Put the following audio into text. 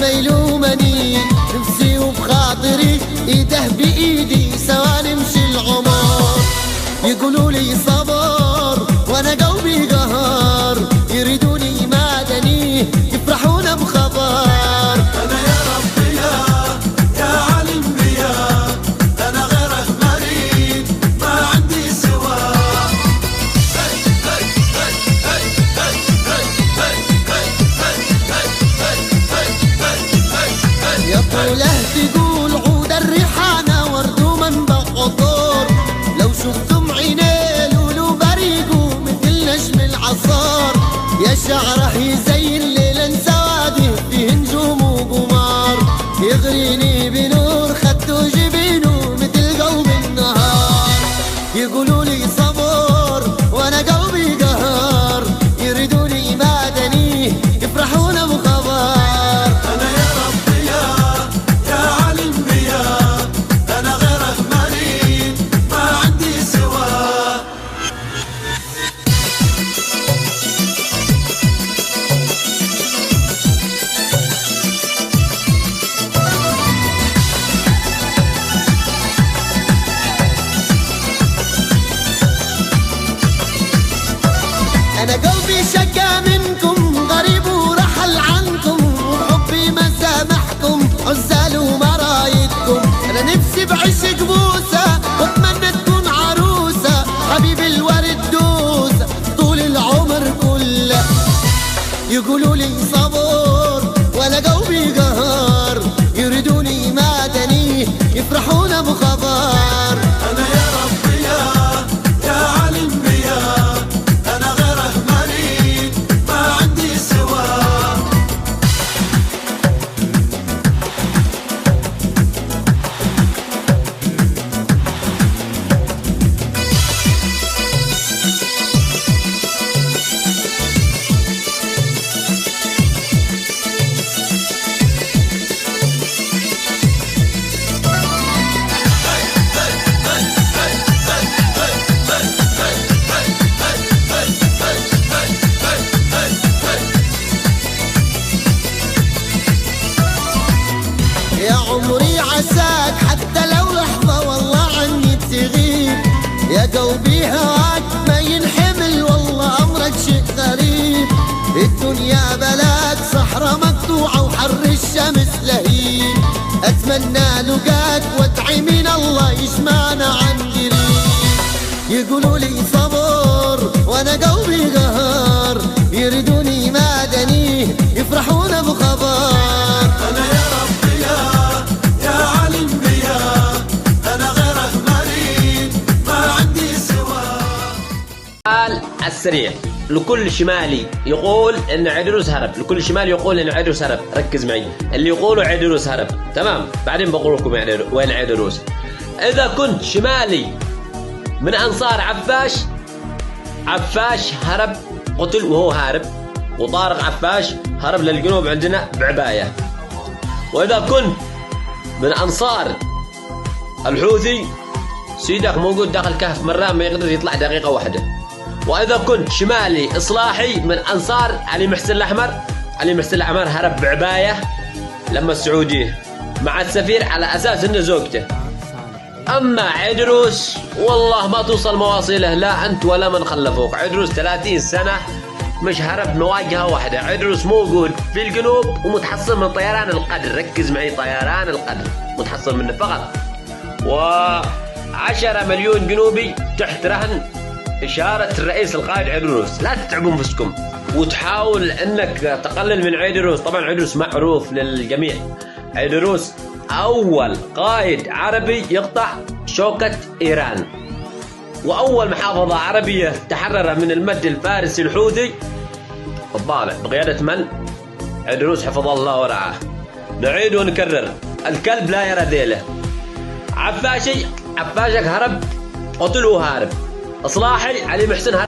ما يلومني، نفسي وبخاطري ايده بايدي سوا نمشي العمر. يقولوا لي صبر وانا قلبي قهر، يريدوني مادني يفرحون بخبر. انا يا ربي يا عالم بيا، انا غيرك مريد ما عندي سواه. يا طوله تقول عود الريحانه ورد ومنبع عطور، لو شفتم عينيه لولو بريقو مثل نجم العصار. يا شعره يزين ليلا سواده فيه نجوم وقمار، يغريني بنور خدو جبينه مثل قلب النهار. يقولوا لي صبر وانا قلبي قهر، يريدوني مادني يفرحون بخبر. انا يا ربي يا عالم بيا، انا غيرك مريد ما عندي سواه. أنا قلبي شكا منكم غريب ورحل عنكم، وحبي ما سامحكم عزال ومرايدكم. أنا نفسي بعشق بوسة وأتمنى تكون عروسة، حبيب الورد دوسة طول العمر كله. يقولوا لي صبر ولا قلبي قهر، يريدوني مادني يفرحون بخبر. انا يا ربي يا عالم بيا، انا غيرك مريد ما عندي سواه. يا عمري عساك حتى لو لحظة والله عني تغيب، يا قلبي هواك ما ينحمل والله أمرك شيء غريب. الدنيا بلاك صحراء مقطوعة وحر الشمس لهيب، أتمنى لقاك وادعي من الله يجمعنا عن قريب. يقولوا لي صبر وانا قلبي قهر، يريدوني مادني يفرحون بخبر. انا يا ربي يا عالم بيا، انا غيرك مريد ما عندي سواه. السريع لكل شمالي يقول ان عيدروس هرب، لكل شمالي يقول ان عيدروس هرب. ركز معي، اللي يقولوا عيدروس هرب تمام، بعدين بقول لكم وين عيدروس. اذا كنت شمالي من انصار عفاش هرب قتل وهو هارب، وطارق عفاش هرب للجنوب عندنا بعباية. واذا كنت من انصار الحوثي سيدك موجود داخل كهف مرة ما يقدر يطلع دقيقة واحدة. واذا كنت شمالي اصلاحي من انصار علي محسن الاحمر هرب بعباية لما السعودية مع السفير على اساس انه زوجته. اما عيدروس والله ما توصل مواصيله لا انت ولا من خلفوك. عيدروس 30 سنة مش هرب مواجهة واحدة. عيدروس موجود في الجنوب ومتحصن من طيران القدر. ركز معي، طيران القدر متحصن منه فقط. و10 مليون جنوبي تحت رهن إشارة الرئيس القائد عيدروس. لا تتعبوا انفسكم وتحاول انك تقلل من عيدروس. طبعا عيدروس معروف للجميع، عيدروس اول قائد عربي يقطع شوكة ايران، واول محافظة عربية تحرر من المد الفارسي الحوثي الضالع بقيادة من؟ عيدروس حفظه الله ورعاه. نعيد ونكرر، الكلب لا يرى ذيله. عفاشك هرب قتل وهارب. اصلاحي علي محسن هرب